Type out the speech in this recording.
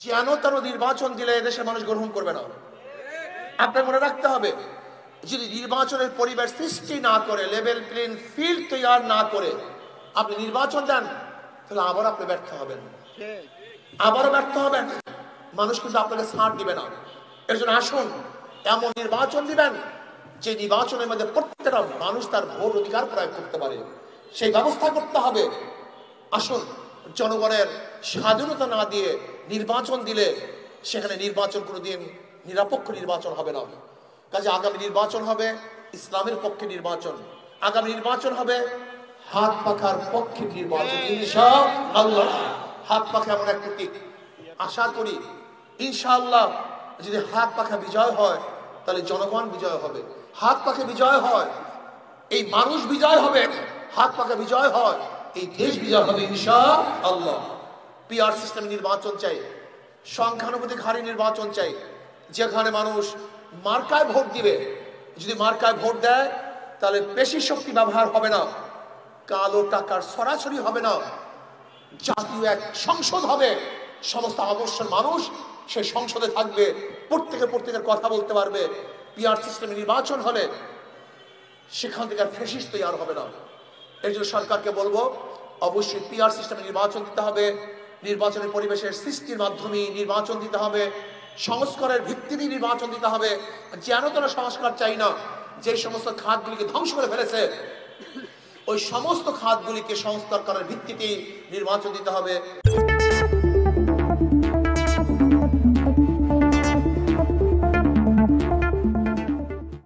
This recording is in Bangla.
যেন তেন নির্বাচন দিলে এদেশের মানুষ গ্রহণ করবে না। আপনার মনে রাখতে হবে, যদি নির্বাচনের পরিবেশ সৃষ্টি না করে, লেভেল প্লেইং ফিল্ড তৈরি না করে আপনি নির্বাচন দেন, তাহলে আবার আপনি ব্যর্থ হবেন, আবারও ব্যর্থ হবেন। মানুষ কিন্তু আপনাকে ছাড় দিবে না। এর জন্য আসুন, এমন নির্বাচন দিবেন যে নির্বাচনের মধ্যে প্রত্যেকটা মানুষ তার ভোট অধিকার প্রয়োগ করতে পারে, সেই ব্যবস্থা করতে হবে। আসুন, জনগণের স্বাধীনতা না দিয়ে নির্বাচন দিলে সেখানে নির্বাচন কোনোদিন নিরপেক্ষ নির্বাচন হবে না। কাজে আগামী নির্বাচন হবে ইসলামের পক্ষে নির্বাচন, আগামী নির্বাচন হবে হাত পাখার পক্ষে নির্বাচন ইনশাআল্লাহ। হাত পাখা এমন এক প্রতীক, আশা করি ইনশাআল্লাহ যদি হাত পাখা বিজয় হয় তাহলে জনগণ বিজয় হবে। হাত পাখা বিজয় হয় এই মানুষ বিজয় হবে, হাত পাখা বিজয় হয় এই দেশ বিজয় হবে ইনশাআল্লাহ। পিআর সিস্টেমে নির্বাচন চাই, সংখ্যানুপাতিক হারে নির্বাচন চাই, যেখানে মানুষ মার্কায় ভোট দিবে। যদি মার্কায় ভোট দেয় তাহলে পেশি শক্তি ব্যবহার হবে না, কালো টাকার সরাসরি হবে না, জাতীয় এক সংসদ হবে, সমস্ত আদর্শের মানুষ সেই সংসদে থাকবে, প্রত্যেকের কথা বলতে পারবে। পিআর সিস্টেমে নির্বাচন হলে সেখান থেকে আর ফ্যাসিস্ট তৈরি হবে না। এই জন্য সরকারকে বলবো, অবশ্যই পিআর সিস্টেমে নির্বাচন দিতে হবে, নির্বাচনের পরিবেশের সৃষ্টির মাধ্যমে নির্বাচন দিতে হবে, সংস্কারের ভিত্তিতে নির্বাচন দিতে হবে। যেন তারা সংস্কার চাই না, যে সমস্ত খাতগুলিকে ধ্বংস করে ফেলেছে ওই সমস্ত খাতগুলিকে সংস্কার করার ভিত্তিতে নির্বাচন দিতে হবে।